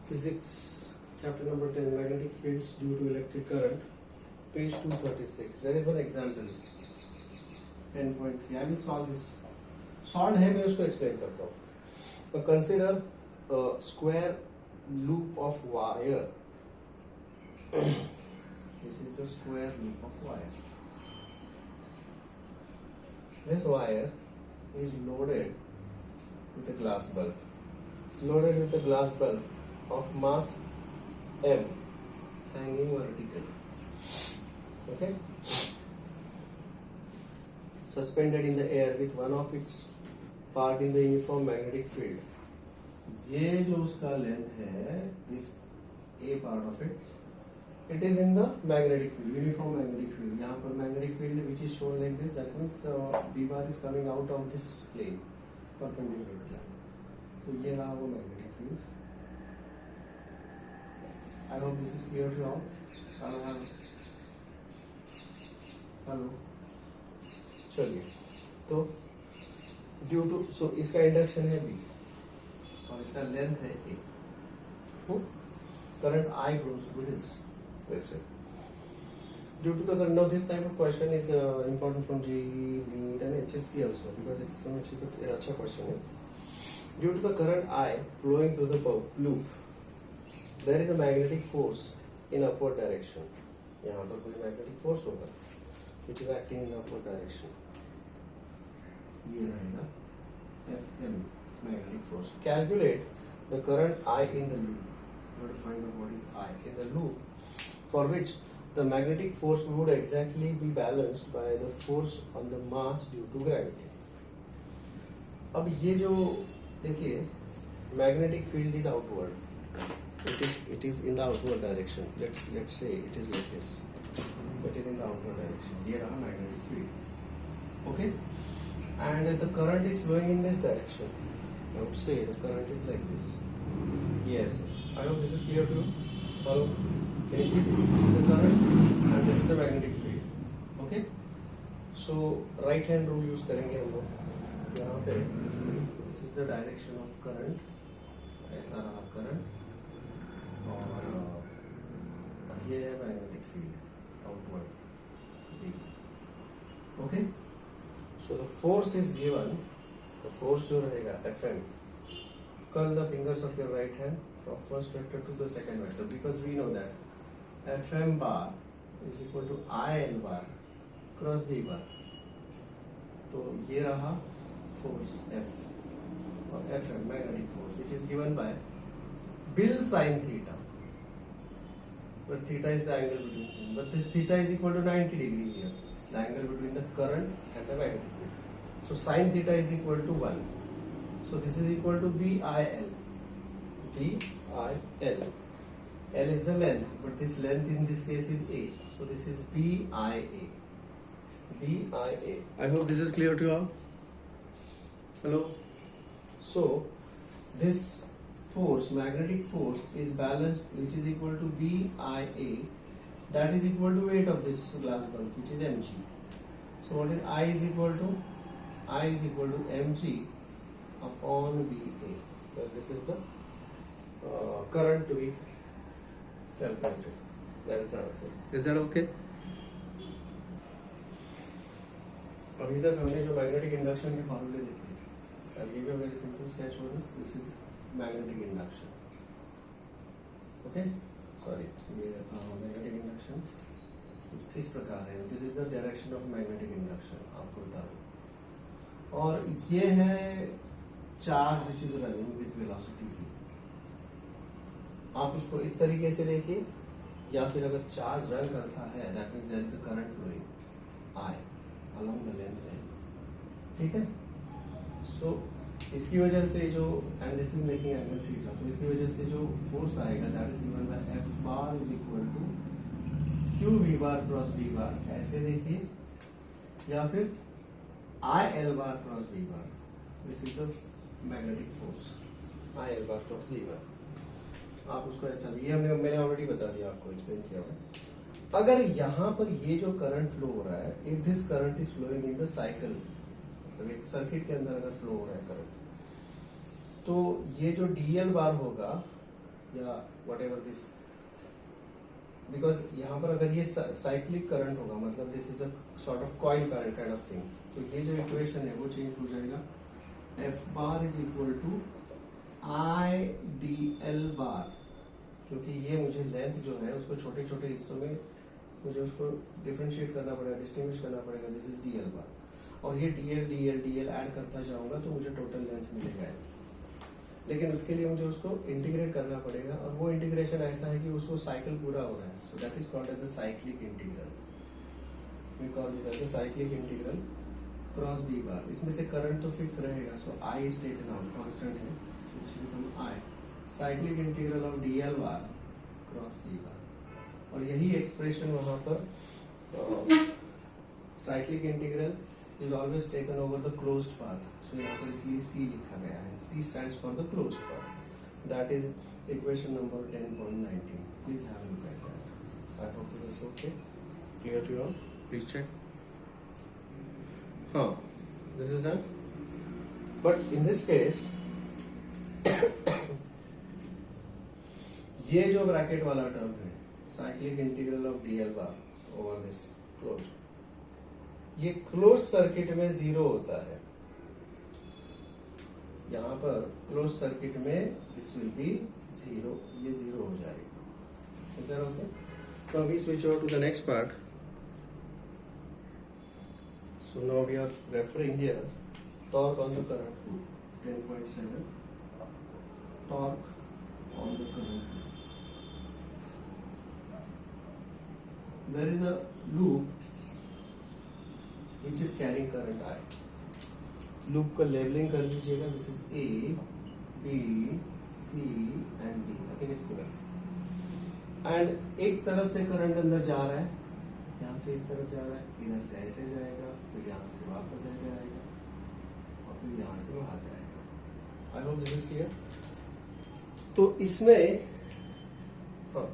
Physics, chapter number 10, magnetic fields due to electric current, page 236. There is one example, 10.3. I will solve this. Solved है मैं उसको explain करता हूँ. Now consider a square loop of wire. This is the square loop of wire. This wire is loaded with a glass bulb. Loaded with a glass bulb of mass m hanging vertically. Okay? Suspended in the air with one of its part in the uniform magnetic field. ये जो उसका length है, this a part of it, it is in the magnetic field, uniform magnetic field. यहाँ पर magnetic field which is shown like this, that means the B bar is coming out of this plane, perpendicular to that. तो ये रहा वो magnetic field. I hope this is clear to all. Hello. चलिए, तो due to इसका induction है B और इसका लेंथ है A. Current I flows through this vessel. Due to the current, now this type of question is important from JEE, NEET and HSC also, because it is from HSC. अच्छा question है. Due to the current I flowing through the loop, there is a magnetic force in upward direction. यहाँ पर कोई magnetic force होगा which is acting in upward direction. ये रहेगा Fm, magnetic force. Calculate the current I in the loop. You have to find out what is I in the loop, for which the magnetic force would exactly be balanced by the force on the mass due to gravity. अब ये जो देखिए magnetic field is outward. It is in the outward direction. Let's say it is like this. It is in the outward direction. ये रहा magnetic field. Okay? And the current is flowing in this direction. I would say the current is like this. Yes. I hope this is clear to you. Hello? Can you see this? This is the current and this is the magnetic field. Okay? So right hand rule use करेंगे हम लोग. यहाँ पे this is the direction of current. ऐसा रहा current. और ये है magnetic field outward B. Okay? So the force is given. The force जो रहेगा Fm. Curl the fingers of your right hand from first vector to the second vector, because we know that Fm bar is equal to IL bar cross B bar. तो ये रहा force F or Fm, magnetic force, which is given by Bill sin theta. But theta is the angle between them. But this theta is equal to 90 degree here. The angle between the current and the magnetic field. So sin theta is equal to 1. So this is equal to BIL. BIL. L is the length, but this length in this case is A. So this is BIA. BIA. I hope this is clear to you all. Hello. So this force, magnetic force, is balanced, which is equal to BIA. That is equal to weight of this glass bulb, which is mg. So what is I is equal to? I is equal to mg upon BA. Well, this is the current to be calculated. That is the answer. Is that okay? अभी तक हमने जो magnetic induction के फॉर्मूले देखे, I'll give you a very simple sketch for this. This is magnetic induction. Okay? Sorry, ये magnetic induction कुछ इस प्रकार है. This is the direction of magnetic induction. आपको बता दूँ. और ये है charge which is running with velocity v. आप उसको इस तरीके से देखिए, या फिर अगर चार्ज रन करता है, that means there is a current flowing I along the length L. ठीक है? So इसकी वजह से जो and this is making angle theta, तो इसकी वजह से जो force आएगा that is given by F bar is equal to Q V bar cross B bar. ऐसे देखिए, या फिर I L bar cross B bar. This is the magnetic force. I L bar cross B bar. आप उसको ऐसा भी, ये मैंने ऑलरेडी बता दिया, आपको एक्सप्लेन किया हुआ. अगर यहाँ पर ये जो करंट फ्लो हो रहा है, if this current is flowing in the cycle, मतलब एक सर्किट के अंदर अगर फ्लो हो रहा है करंट, तो ये जो DL बार होगा या whatever this, बिकॉज यहाँ पर अगर ये साइक्लिक करंट होगा, मतलब this is a sort of coil current kind of thing, तो ये जो इक्वेशन है वो चेंज हो जाएगा. F bar is equal to I D L bar, क्योंकि ये मुझे लेंथ जो है उसको छोटे छोटे हिस्सों में मुझे उसको डिफ्रेंशिएट करना पड़ेगा, डिस्टिंग्विश करना पड़ेगा. दिस इज डी एल बार, और ये D L D L D L add करता जाऊंगा तो मुझे टोटल लेंथ मिलेगा. लेकिन उसके लिए मुझे उसको इंटीग्रेट करना पड़ेगा, और वो इंटीग्रेशन ऐसा है कि उसको साइकिल पूरा हो रहा है. So that is called as the cyclic integral. We call this as the cyclic integral cross B bar. इसमें से करंट तो फिक्स रहेगा, so I is taken out, constant है, so it become I cyclic integral of D L bar cross B bar. और यही expression वहां पर cyclic integral is always taken over the closed path. So यहाँ पर इसलिए C लिखा गया है. C stands for the closed path. That is equation number 10.19. Please have a look at that. I hope this is okay. Clear to you all? Please check. हाँ, this is done. But in this case, ये जो bracket वाला term है, cyclic integral of dl bar over this closed, ये close circuit में zero होता है. यहाँ पर क्लोज सर्किट में दिस विल बी जीरो, ये जीरो हो जाएगा. Is that okay? तो अभी switch over to the next part. So now we are referring here torque on the current 10.7, torque on the current. There is a loop which is carrying current I. Loop का labelling कर लीजिएगा. दिस इज A, B, C and D. I think it's clear. And एक तरफ से current अंदर जा रहा है, यहाँ से इस तरफ जा रहा है, इधर से ऐसे जाएगा, फिर यहाँ से वापस ऐसे आएगा, और फिर यहाँ से बाहर जाएगा. I hope this is clear. तो इसमें हाँ,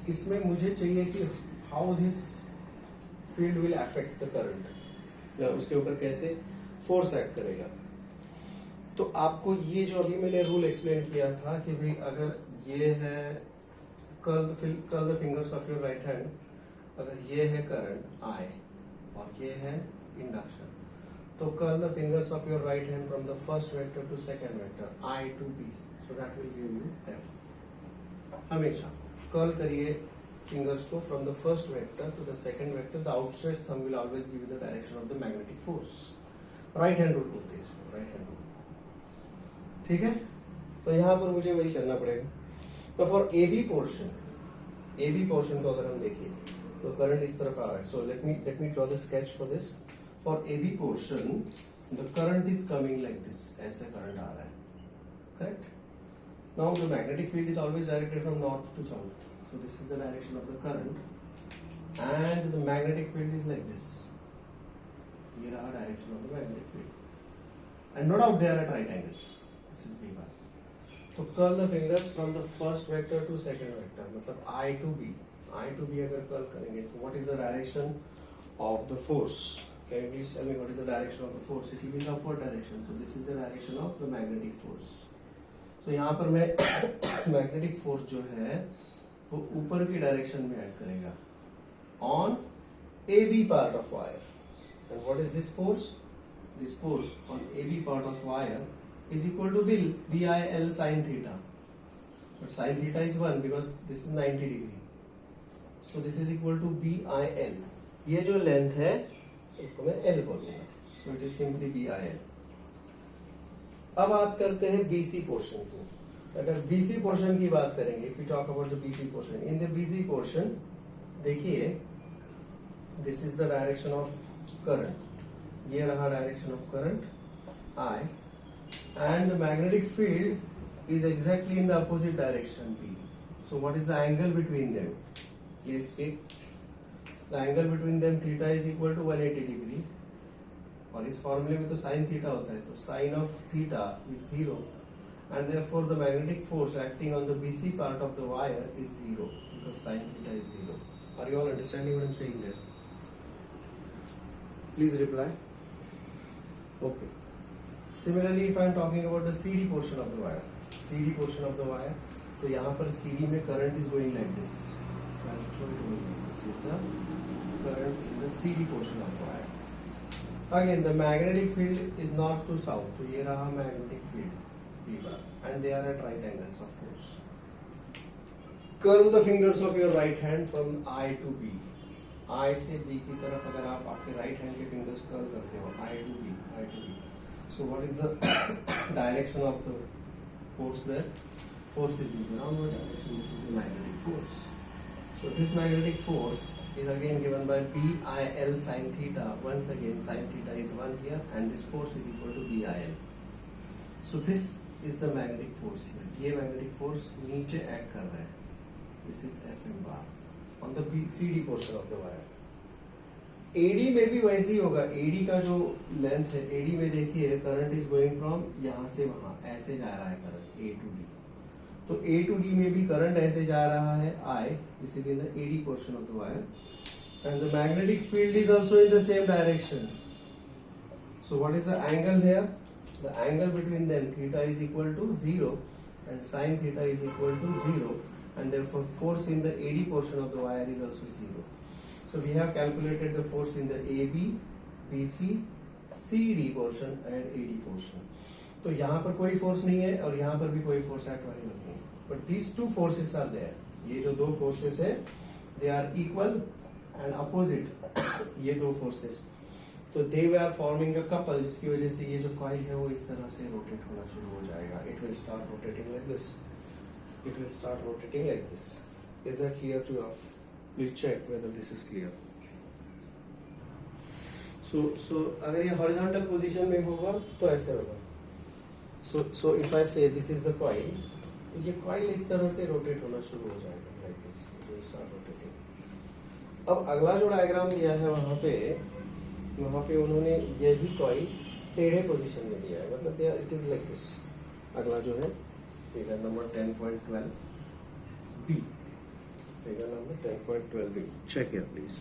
इसमें मुझे चाहिए कि how this field will affect the current, या उसके ऊपर कैसे फोर्स एक्ट करेगा. तो आपको ये जो अभी मैंने रूल एक्सप्लेन किया था कि भाई अगर ये है curl the fingers of your right hand, अगर ये है करंट आई और ये है इंडक्शन, तो curl the fingers of your right hand from the first vector to second vector I to B, so that will give you F. हमेशा curl करिए fingers को from the first vector to the second vector. The outstretched thumb will always give you the direction of the magnetic force. Right hand rule बोलते हैं इसको, right hand rule. ठीक है? तो यहाँ पर मुझे वही करना पड़ेगा. तो for AB portion को अगर हम देखें तो करंट इस तरफ आ रहा है. So let me draw the sketch for this. For AB portion the current is coming like this. ऐसे करंट आ रहा है. Correct? Now the magnetic field is always directed from north to south. So this is the direction of the current, and the magnetic field is like this. ये रहा direction of the magnetic field, and no doubt they are at right angles. This is B bar. तो curl the fingers from the first vector to second vector, मतलब I to B. I to B अगर curl करेंगे तो what is the direction of the force? Can you please tell me what is the direction of the force? It will be in the upward direction. So this is the direction of the magnetic force. So यहाँ पर मैं magnetic force जो है वो ऊपर की direction में add करेगा on A B part of wire. And what is this force? This force on A B part of wire is equal to B I L sine theta. But sine theta is 1 because this is 90 degree. So this is equal to B I L. ये जो length है इसको मैं L बोलूंगा. So it is simply B I L. अब बात करते हैं बीसी पोर्शन की. अगर बीसी पोर्शन की बात करेंगे, if we talk about the BC portion, in the BC portion देखिए this is the direction of current. ये रहा direction of current I, and the magnetic field is exactly in the opposite direction B. So what is the angle between them? Please speak. The angle between them theta is equal to 180 degree, और इस फॉर्मूले में तो sine theta होता है, तो sine of theta is 0. And therefore the magnetic force acting on the BC part of the wire is 0 because sin theta is 0. Are you all understanding what I'm saying there? Please reply. Okay. Similarly, if I'm talking about the CD portion of the wire, CD portion of the wire, तो यहाँ पर CD में current is going like this, this is the current in the CD portion of wire. Again the magnetic field is north to south, तो ये रहा magnetic field B bar, and they are at right angles of course. Curve the fingers of your right hand from I to B. I से B की तरफ अगर आप आपके right hand के फिंगर्स कर्व करते हो, I to B, so what is the direction of the force there? Force is in the downward direction. This is the magnetic force. So this magnetic force is again given by BIL sin theta. Once again, sin theta is 1 here, and this force is equal to BIL. So this is the magnetic force here. ये magnetic force नीचे act कर रहा है. This is Fm bar on the CD portion of the wire. AD में भी वैसे ही होगा. AD का जो लेंथ है, AD में देखिए करंट इज गोइंग फ्रॉम यहाँ से वहां, ऐसे जा रहा है करंट A to D. तो A to D में भी करंट ऐसे जा रहा है I. This is in the AD portion of the wire, and the magnetic field is also in the same direction. So what is the angle here? The angle between them, theta is equal to 0 and sin theta is equal to 0, and therefore force in the AD portion of the wire is also 0. So we have calculated the force in the AB, BC, CD portion and AD portion. तो यहाँ पर कोई force नहीं है और यहाँ पर भी कोई फोर्स एक्ट वाली नहीं है. But these two forces are there. ये जो दो फोर्सेस है, they are equal and opposite. ये दो फोर्सेस, तो they were forming a couple, जिसकी वजह से ये जो कॉइल है वो इस तरह से रोटेट होना शुरू हो जाएगा. It will start rotating like this. It will start rotating like this. Is that clear to you all? Please check whether this is clear. So अगर ये horizontal position में होगा तो ऐसे होगा. So if I say this is the coil, तो ये coil इस तरह से rotate होना शुरू हो जाएगा like this. It will start rotating. अब अगला जो डायग्राम दिया है वहाँ पे उन्होंने यही coil टेढ़े पोजीशन में दिया है, मतलब it is like this. अगला जो है figure number 10.12 B. Figure number 10.12b. Check here, please.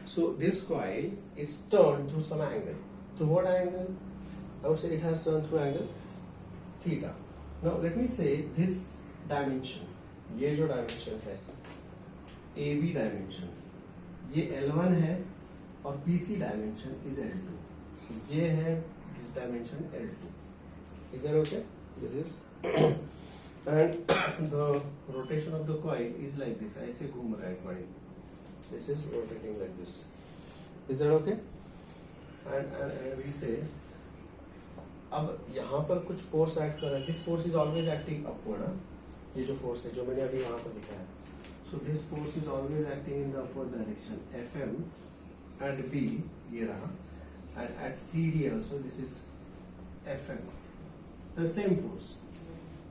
So this coil is turned through some angle. To what angle? I would say it has turned through angle theta. Now let me say this dimension. ये जो dimension है, AB dimension, ये L1 है और BC dimension is L2. ये है dimension L2. Is that okay? This is and the rotation of the coil is like this. ऐसे घूम रहा है coil. This is rotating like this. Is that okay? And we say अब यहाँ पर कुछ फोर्स एक्ट कर रहा है. This force is always acting upward. ये जो फोर्स है जो मैंने अभी यहाँ पर दिखाया, so this force is always acting in the upward direction. Fm and B ये रहा, and at CD also this is Fm. The same force.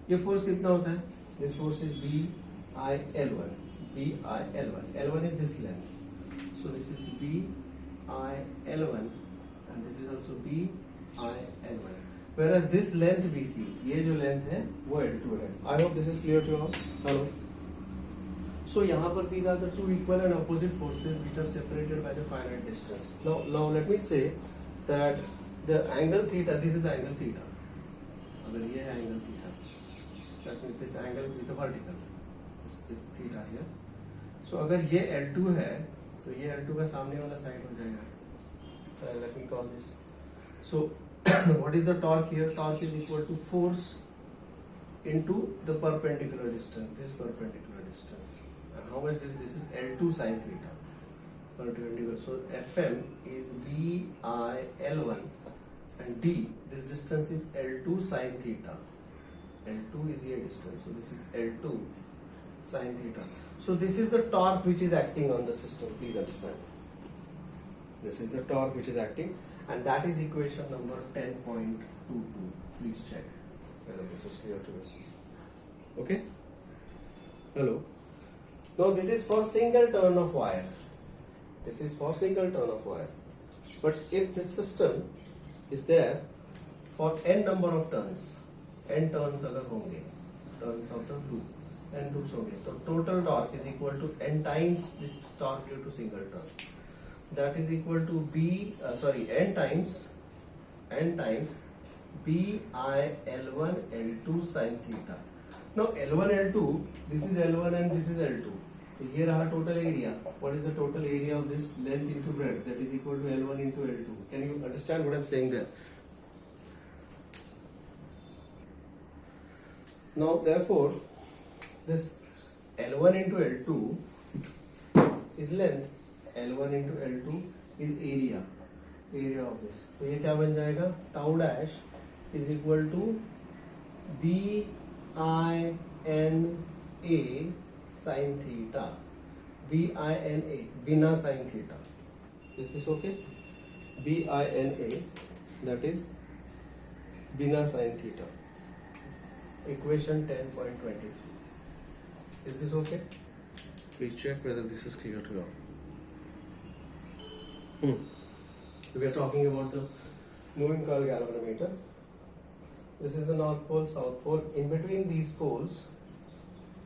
ये फोर्स कितना होता है? This force is BIL1. BIL1. L1 is this length. So this is BIL1 and this is also BIL1. Whereas this length BC, ये जो length है वो L2 है. I hope this is clear to you all. Hello. So यहाँ पर these are the two equal and opposite forces which are separated by the finite distance. Now let me say that the angle theta, this is angle theta. अगर ये है angle theta, that means this angle with the vertical is theta here. So अगर ये L2 है तो ये L2 का सामने वाला साइड हो जाएगा. So let me call this. So what is the torque here? Torque is equal to force into the perpendicular distance. This perpendicular distance. And how much this is L2 sin theta. Perpendicular. So Fm is BIL1 and D. This distance is L2 sin theta. L2 is here distance, so this is L2 sin theta. So this is the torque which is acting on the system. Please understand. This is the torque which is acting, and that is equation number 10.22. Please check whether this is clear to you. Okay. Hello. Now this is for single turn of wire. This is for single turn of wire. But if this system is there for n number of turns, n turns अगर होंगे, turns of the loop, n loops होंगे, तो total torque is equal to n times this torque due to single turn. That is equal to n times BIL1 L2 sin theta. Now L1 L2, this is L1 and this is L2. तो ये रहा total area. What is the total area of this length into breadth? That is equal to L1 into L2. Can you understand what I'm saying there? Now therefore this L1 into L2 is length, L1 into L2 is area of this. तो ये क्या बन जाएगा? Tau dash is equal to BINA sin theta. BINA, बिना sin theta. Is this okay? BINA, that is बिना sin theta. Equation 10.23. Is this okay? Please check whether this is clear to you. We are talking about the moving coil galvanometer. This is the north pole, south pole. In between these poles,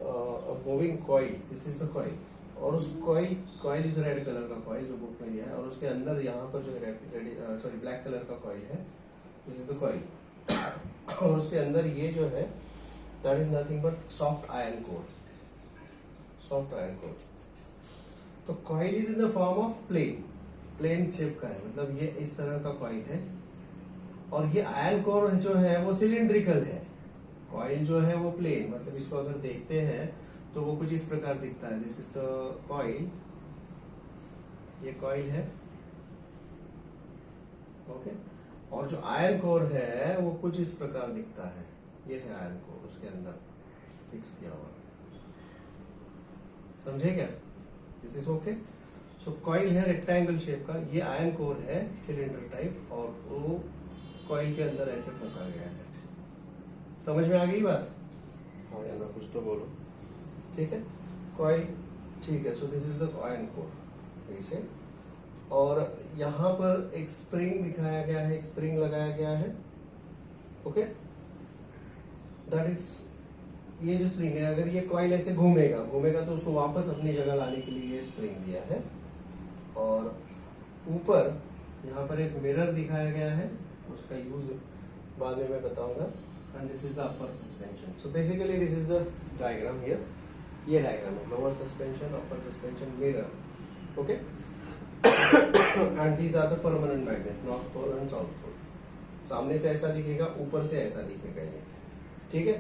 a moving coil. This is the coil. और उस coil is red colour का coil जो book में दिया है, और उसके अंदर यहाँ पर जो ब्लैक कलर का coil है, this is the coil. और उसके अंदर ये जो है, that is nothing but soft iron core. Soft iron core. तो coil is in the form of plane shape का है, मतलब ये इस तरह का coil है, और ये आयरन कोर जो है वो सिलिंड्रिकल है. कॉइल जो है वो प्लेन, मतलब इसको अगर देखते हैं तो वो कुछ इस प्रकार दिखता है. दिस इज द कॉइल, ये कॉइल है, ओके. और जो आयरन कोर है वो कुछ इस प्रकार दिखता है. ये है आयरन कोर, उसके अंदर फिक्स किया हुआ. समझे क्या? Is this okay? So coil है रेक्टेंगल शेप का, ये आयरन कोर है सिलेंडर टाइप, और वो कॉइल के अंदर ऐसे फंसा गया है. समझ में आ गई बात? हाँ या ना, कुछ तो बोलो. ठीक है, कॉइल ठीक है. सो this is the iron core ऐसे, और यहाँ पर एक स्प्रिंग दिखाया गया है, एक स्प्रिंग लगाया गया है. ओके, दैट इज, ये जो स्प्रिंग है, अगर ये कॉइल ऐसे घूमेगा तो उसको वापस अपनी जगह लाने के लिए ये स्प्रिंग दिया है. और ऊपर यहाँ पर एक मिरर दिखाया गया है, उसका यूज बाद में मैं बताऊंगा. And this is the upper suspension. So basically this is the diagram here. ये डायग्राम है, lower suspension, upper suspension, mirror. Okay, and these are the permanent magnet, north pole and south pole. सामने से ऐसा दिखेगा, ऊपर से ऐसा दिखेगा ये. ठीक है.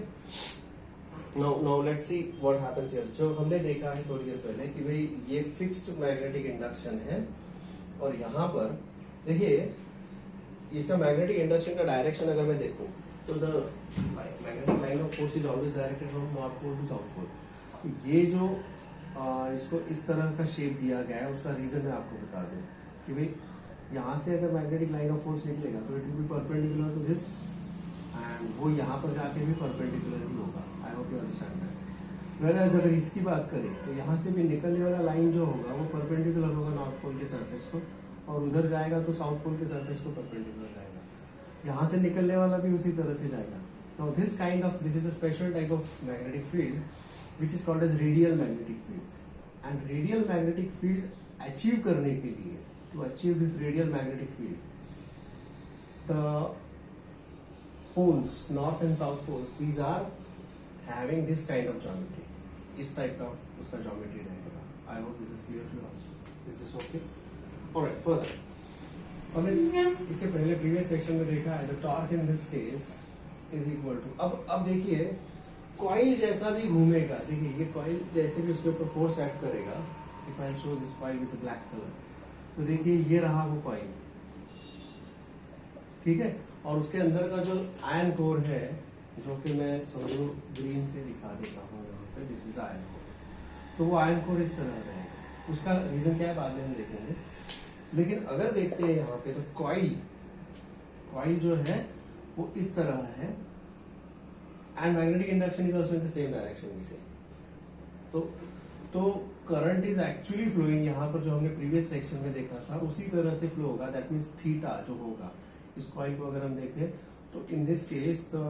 Now let's see what happens here. जो हमने देखा है थोड़ी देर पहले कि भाई ये फिक्स्ड मैग्नेटिक इंडक्शन है, और यहाँ पर देखिए इसका मैग्नेटिक इंडक्शन का डायरेक्शन अगर मैं देखूं तो the magnetic line of force is always directed from north pole to south pole. ये जो इसको इस तरह का शेप दिया गया है, उसका रीजन मैं आपको बता दूं कि भाई यहाँ से अगर मैग्नेटिक लाइन ऑफ फोर्स निकलेगा तो it will be perpendicular to this, and वो यहाँ पर जाके भी परपेंडिकुलर ही होगा. I hope you understand that. Whereas अगर इसकी बात करें तो यहाँ से भी निकलने वाला लाइन जो होगा वो परपेंडिकुलर होगा नॉर्थ पोल के सरफेस को, और उधर जाएगा तो साउथ पोल के सरफेस को परपेंडिकुलर जाएगा. यहाँ से निकलने वाला भी उसी तरह से जाएगा. Now this is a special type of magnetic field which is called as radial magnetic field. And radial magnetic field achieve करने के लिए, to achieve this radial magnetic field, the poles, north and south poles, these are having this kind of geometry. इस type का उसका geometry रहेगा. I hope this is clear to you. Is this okay? Alright, further. हमने इसके पहले previous section में देखा है the torque in this case is equal to. अब देखिए कॉइल जैसा भी घूमेगा. देखिए ये कॉइल जैसे भी उसके ऊपर फोर्स एक्ट करेगा. If I show this coil with black colour, तो देखिए ये रहा वो कॉइल, ठीक है. और उसके अंदर का जो आयरन कोर है, जो कि मैं समझो ग्रीन से दिखा देता हूँ यहाँ पे, this is the iron core. तो वो आयरन कोर इस तरह रहेगा. उसका रीजन क्या है बाद में हम देखेंगे. लेकिन अगर देखते हैं यहाँ पे तो कॉइल जो है वो इस तरह है, and magnetic induction is also in the same direction we say. तो current is actually flowing, यहाँ पर जो हमने previous section में देखा था उसी तरह से flow होगा. that means theta जो होगा, इस coil को अगर हम देखें तो in this case the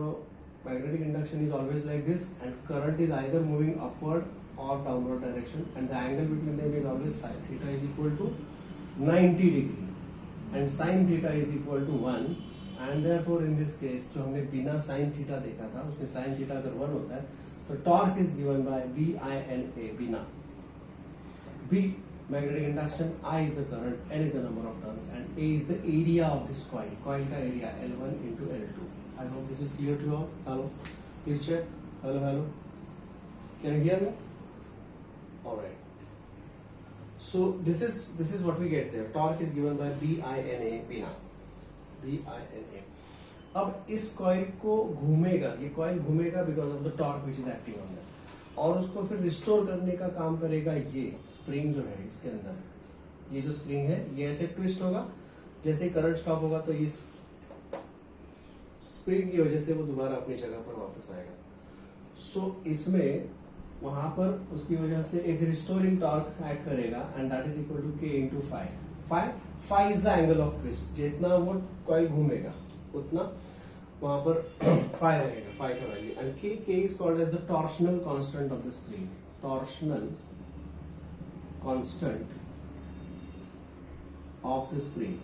magnetic induction is always like this, and current is either moving upward or downward direction, and the angle between them is always sin theta is equal to 90 degree, and sin theta is equal to 1. And therefore in this case जो हमने बिना sine theta देखा था, उसमें sine theta अगर 1 होता है तो torque is given by BINA, बिना. B magnetic induction, I is the current, N is the number of turns, and A is the area of this coil. Coil का area L1 into L2. I hope this is clear to you all. Hello, please check. Hello, hello. Can you hear me? All right. So this is what we get there. Torque is given by BINA, बिना. BINA. अब इस coil को घूमेगा, ये coil घूमेगा because of the torque which is acting on that, और उसको फिर रिस्टोर करने का काम करेगा ये स्प्रिंग जो है इसके अंदर. ये जो स्प्रिंग है ये ऐसे ट्विस्ट होगा, जैसे करंट स्टॉप होगा तो इस स्प्रिंग की वजह से वो दोबारा अपनी जगह पर वापस आएगा. सो इसमें वहां पर उसकी वजह से एक रिस्टोरिंग टॉर्क एक्ट करेगा, and that is equal to K into five is the angle of twist. जितना वो कॉइल घूमेगा उतना वहां पर फाई रहेगा, फाई का value. And K is called as the torsional constant of the spring. Torsional constant of the spring.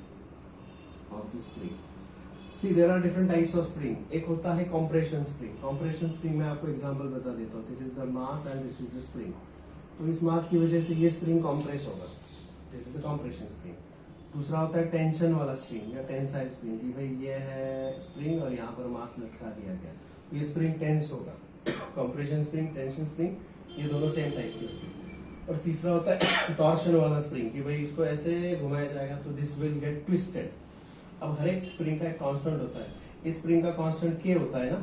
See there are different types of spring. एक होता है कॉम्प्रेशन स्प्रिंग. कॉम्प्रेशन स्प्रिंग में आपको एग्जांपल बता देता हूँ. This is the mass and this is the spring. तो इस मास की वजह से ये स्प्रिंग कॉम्प्रेस होगा. This is the compression spring. दूसरा होता है टेंशन वाला स्प्रिंग या टेंसाइल स्प्रिंग, कि भाई ये है स्प्रिंग और यहाँ पर मास लटका दिया गया, ये स्प्रिंग टेंस होगा. कंप्रेशन स्प्रिंग, टेंशन स्प्रिंग, ये दोनों सेम टाइप की होती है. और तीसरा होता है टॉर्शन वाला स्प्रिंग, कि भाई इसको ऐसे घुमाया जाएगा तो दिस विल गेट ट्विस्टेड. अब हर एक स्प्रिंग का एक कांस्टेंट होता है. इस स्प्रिंग का कांस्टेंट K होता है ना,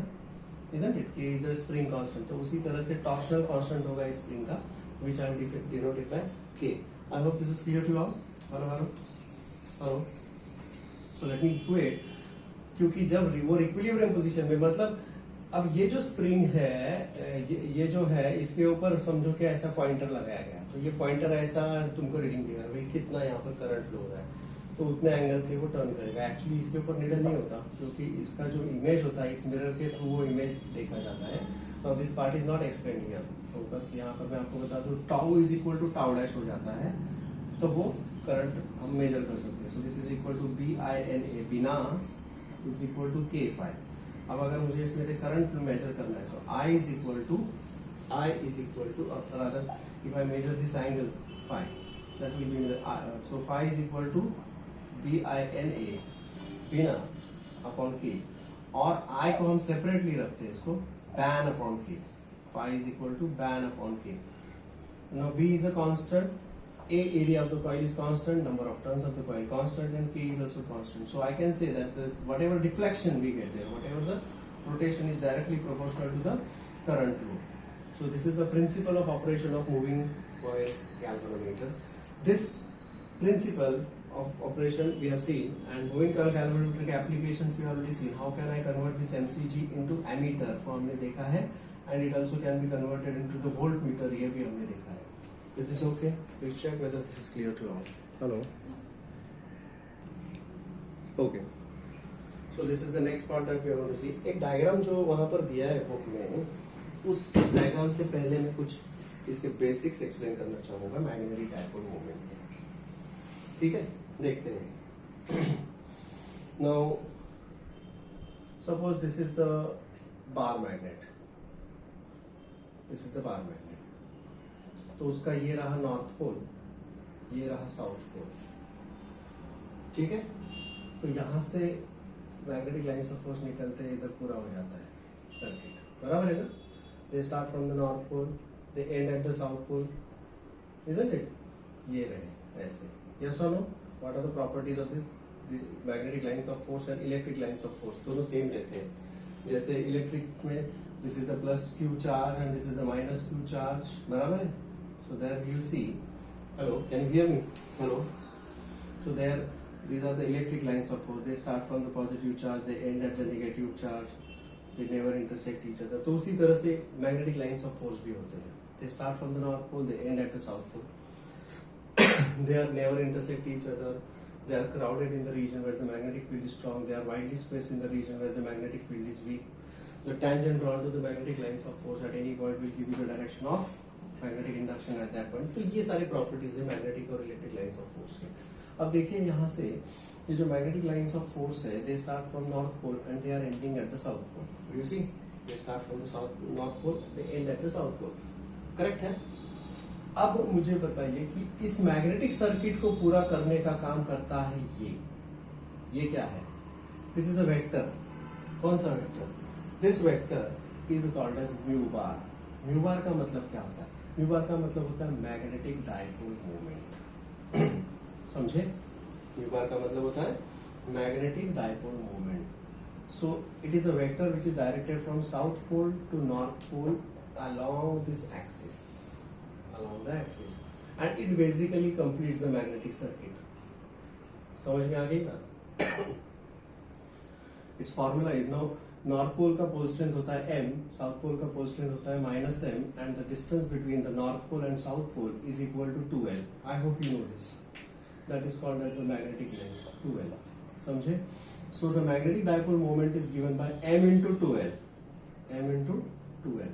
isn't it? K is the spring constant. तो उसी तरह से टॉर्शनल कांस्टेंट होगा इस स्प्रिंग का, which I will denote it by K. I hope this is clear to you all. Hello. So let me equate, क्योंकि जब वो इक्विलिब्रियम पोजीशन में, मतलब अब ये जो स्प्रिंग है ये जो है इसके ऊपर समझो कि ऐसा पॉइंटर लगाया गया, तो ये पॉइंटर ऐसा तुमको रीडिंग देगा भाई कितना यहाँ पर करंट फ्लो हो रहा है, तो उतने एंगल से वो टर्न करेगा. एक्चुअली इसके ऊपर नीडल नहीं होता, क्योंकि इसका जो इमेज होता है इस मिरर के थ्रू वो इमेज देखा जाता है. Now this part is not explained here. तो बस यहाँ पर मैं आपको बता दूं, tau is equal to tau dash हो जाता है, तो वो करंट हम मेजर कर सकते हैं. So this is equal to BINA, बिना इज इक्वल टू K. अब अगर मुझे इसमें से करंट मेजर करना है, so I is equal to rather if I measure this angle phi, that will be so phi is equal to BINA, बिना upon K, और I को हम सेपरेटली रखते हैं, इसको ban upon K. Phi is equal to ban upon K. Now B is a constant, A area of the coil is constant, number of turns of the coil constant, and K is also constant. So I can say that whatever deflection we get there, whatever the rotation is directly proportional to the current flow. So this is the principle of operation of moving coil galvanometer. This principle of operation we have seen, and moving coil galvanometer के applications we have already seen. How can I convert this MCG into ammeter? वो हमने देखा है, and it also can be converted into the voltmeter. ये भी हमने देखा है. Is this okay? Please check whether this is clear to all. Hello. Okay. So this is the next part that we are going to see. एक diagram जो वहाँ पर दिया है बुक में, उस डायग्राम से पहले मैं कुछ इसके बेसिक्स एक्सप्लेन करना चाहूँगा मैग्नेटिक डायपोल मूवमेंट के. ठीक है, देखते हैं. Now, suppose this is the bar magnet. This is the bar magnet. तो उसका ये रहा नॉर्थ पोल, ये रहा साउथ पोल. ठीक है, तो यहाँ से मैग्नेटिक लाइन्स ऑफ फोर्स निकलते इधर पूरा हो जाता है सर्किट, बराबर है ना. They start from the north pole, they end at the south pole, isn't it? ये रहे ऐसे. यस और no? What are the properties of this magnetic lines of force and electric lines of force? दोनों same रहते हैं. जैसे electric में this is the plus Q charge and this is the minus Q charge, बराबर है. So there you see, hello, can you hear me? Hello. So there, these are the electric lines of force. They start from the positive charge, they end at the negative charge. They never intersect each other. तो उसी तरह से magnetic lines of force भी होते हैं. They start from the north pole, they end at the south pole. They are never intersect each other. They are crowded in the region where the magnetic field is strong. They are widely spaced in the region where the magnetic field is weak. The tangent drawn to the magnetic lines of force at any point will give you the direction of magnetic induction at that point. तो ये सारी properties है magnetic और electric lines of force के. अब देखिए यहाँ से ये जो मैग्नेटिक लाइंस ऑफ फोर्स है, they start from north pole and they are ending at the south pole. You see they start from the south north pole, they end at the south pole, correct है। अब मुझे बताइए कि इस magnetic circuit को पूरा करने का काम करता है ये क्या है? This is a vector. कौन सा वेक्टर? This vector is called as mu bar. Mu bar का मतलब क्या होता है? म्यू बार का मतलब होता है मैग्नेटिक डायपोल मोमेंट। समझे? म्यू बार का मतलब होता है magnetic dipole moment. So it is a vector which is directed from south pole to north pole along this axis, along the axis, and it basically completes the magnetic circuit. समझ में आ गई बात? Its formula is now north pole का pole strength होता है m, south pole का pole strength होता है -m, and the distance between the north pole and south pole is equal to 2l. I hope you know this. That is called as the magnetic length, 2l. समझे? So the magnetic dipole moment is given by m into 2l. m into 2l.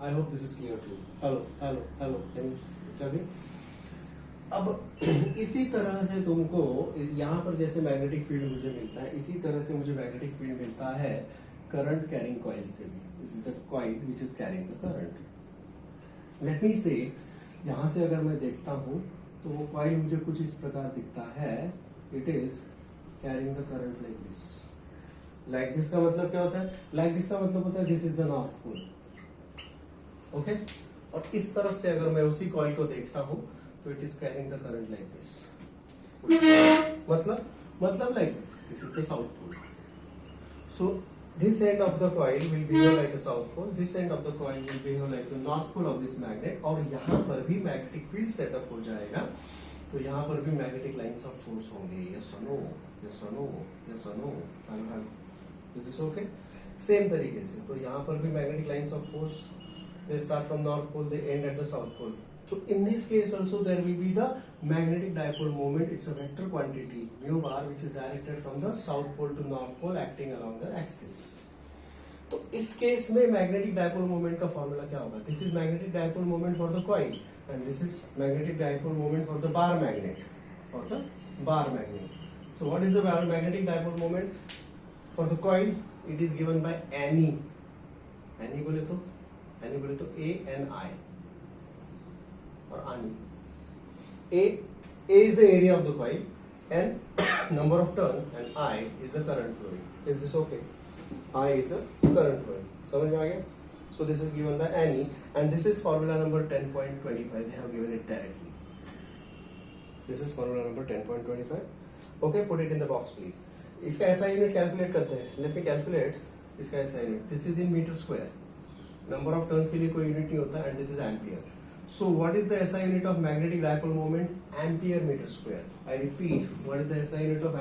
I hope this is clear to you. Hello. Can you tell me? अब इसी तरह से तुमको यहाँ पर जैसे magnetic field मुझे मिलता है, इसी तरह से मुझे मैग्नेटिक फील्ड मिलता है करंट कैरिंग कॉइल से भी. This is the coil which is carrying the current. Let me से यहाँ से अगर मैं देखता हूँ तो वो कॉइल मुझे कुछ इस प्रकार दिखता है. It is carrying the current like this. Like this का मतलब क्या होता है? Like this का मतलब होता है this is the north pole. Okay? और इस तरफ से अगर मैं उसी कॉइल को देखता हूँ तो it is carrying the current like this. मतलब like this is the south pole. So this end of the coil will behave like a south pole. This end of the coil will behave like the north pole of this magnet. और यहाँ पर भी magnetic field setup हो जाएगा. तो यहाँ पर भी मैग्नेटिक लाइंस ऑफ फोर्स होंगे. यस और नो, यस और नो, यस और no. Is this okay? Same तरीके से तो यहाँ पर भी magnetic lines of force, they start from north pole, they end at the south pole. So in this case also there will be the magnetic dipole moment. It's a vector quantity mu bar which is directed from the south pole to north pole acting along the axis. तो इस case में magnetic dipole moment का formula क्या होगा? This is magnetic dipole moment for the coil and this is magnetic dipole moment for the bar magnet. For the bar magnet. So what is the magnetic dipole moment for the coil? It is given by Ani. Ani बोले तो A and I और Ani. A is the area of the coil and number of turns and I is the current flowing. Is this okay? I is the current flowing. समझ में आ गया? So this is given by Annie and this is formula number 10.25. They have given it directly. This is formula number 10.25. Okay, put it in the box please. इसका SI unit calculate करते हैं. Let me calculate इसका SI unit. This is in meter square. Number of turns के लिए कोई unit नहीं होता and this is ampere. So what is the SI unit of magnetic dipole moment? Ampere meter square. I repeat, what is the SI unit of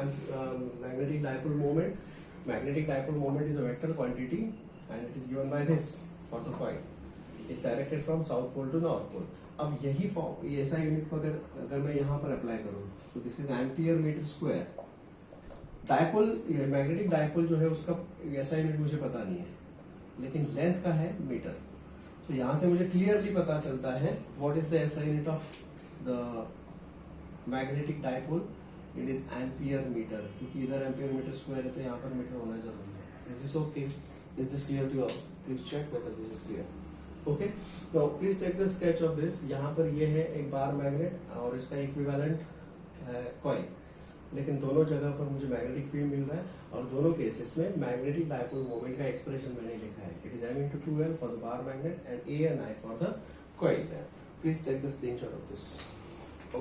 magnetic dipole moment? Magnetic dipole moment is a vector quantity and it is given by this. For the coil is directed from south pole to north pole. अब यही ऐसा unit को अगर मैं यहाँ पर apply करूँ so this is ampere meter square. Dipole magnetic dipole जो है उसका ऐसा यूनिट मुझे पता नहीं है लेकिन लेंथ का है मीटर. so यहाँ से मुझे क्लियरली पता चलता है what is the SI unit of the magnetic dipole. It is ampere meter क्योंकि इधर ampere meter square है तो यहाँ पर मीटर होना जरूरी है. Is this okay? Is this clear to you all? Please check whether this is clear. Okay. Now please take the sketch of this. यहाँ पर ये है एक बार मैग्नेट और इसका इक्विवेलेंट है कॉइल. लेकिन दोनों जगह पर मुझे मैग्नेटिक फील्ड मिल रहा है और दोनों केसेस में मैग्नेटिक डायपोल मोमेंट का एक्सप्रेशन मैंने लिखा है. It is m into 2l for the bar magnet and A and I for the coil. Please take the screenshot of this.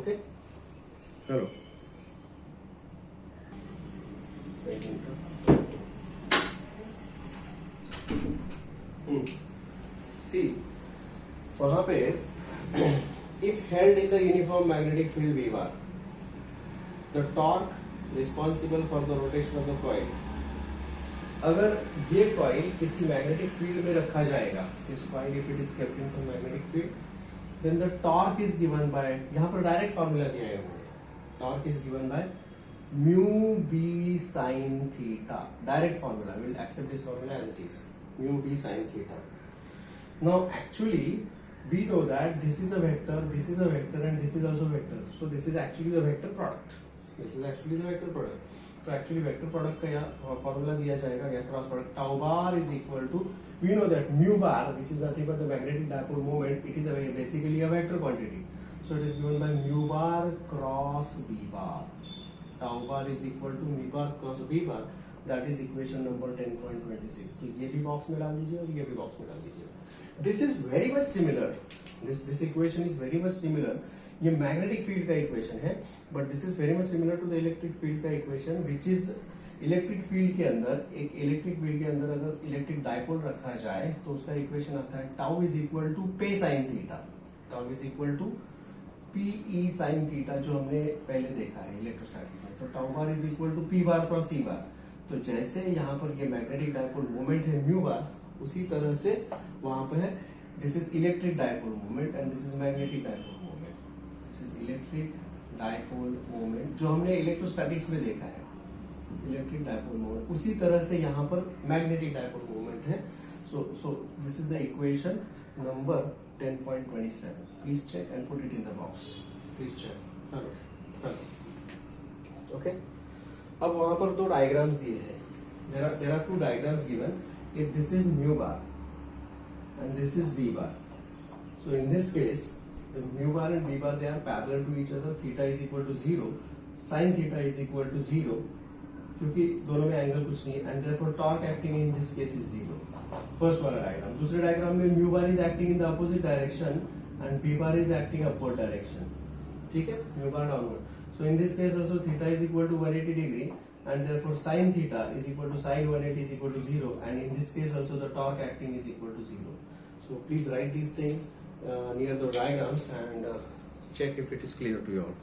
Okay. चलो. See, वहां पे if held in the uniform magnetic field V bar, the torque responsible for the rotation of the coil. अगर ये coil किसी magnetic field में रखा जाएगा, this coil if it is kept in some magnetic field, then the torque is given by, यहाँ पर direct formula दिया है उन्होंने, torque is given by mu b sin theta. Direct formula. We will accept this formula as it is. Mu b sin theta. Now actually we know that this is a vector, this is a vector and this is also a vector. So this is actually the vector product. This is actually the vector product. तो actually vector product का यहाँ formula दिया जाएगा या cross product tau bar is equal to, we know that mu bar which is nothing but the magnetic dipole moment, it is basically a vector quantity, so it is given by mu bar cross v bar. Tau bar is equal to mu bar cross v bar, that is equation number 10.26. तो ये भी box में डाल दीजिए और ये भी box में डाल दीजिए. This is very much similar. This equation is very much similar. ये मैग्नेटिक फील्ड का इक्वेशन है, but this is very much similar to the electric field का equation, which is electric field के अंदर, एक इलेक्ट्रिक फील्ड के अंदर अगर इलेक्ट्रिक डायपोल रखा जाए तो उसका इक्वेशन आता है tau is equal to P E sine theta. Tau is equal to P E sine theta, जो हमने पहले देखा है इलेक्ट्रोस्टैटिक्स में. तो tau bar is equal to P bar cross C bar. तो जैसे यहाँ पर ये मैग्नेटिक डायपोल मोमेंट है म्यू बार, उसी तरह से वहां पे है this is electric dipole moment and this is magnetic dipole moment. This is electric dipole moment जो हमने इलेक्ट्रोस्टैटिक्स में देखा है, इलेक्ट्रिक डायपोल मोमेंट. उसी तरह से यहाँ पर मैग्नेटिक डायपोल मोमेंट है. सो this is the equation number 10.27. Please check and put it in the box. Please check. Hello. Okay. अब वहां पर दो डायग्राम्स दिए हैं. There are two diagrams given. If this is mu bar and this is v bar. So in this case, the mu bar and v bar, they are parallel to each other. Theta is equal to 0. Sin theta is equal to 0. क्योंकि दोनों में angle कुछ नहीं है, and therefore torque acting in this case is 0. First वाला डायग्राम. दूसरे diagram में mu bar is acting in the opposite direction and P bar is acting upward direction. ठीक है, mu bar downward. So in this case also theta is equal to 180 degree and therefore sin theta is equal to sin 180 is equal to 0, and in this case also the torque acting is equal to 0. So please write these things near the diagrams and check if it is clear to you all.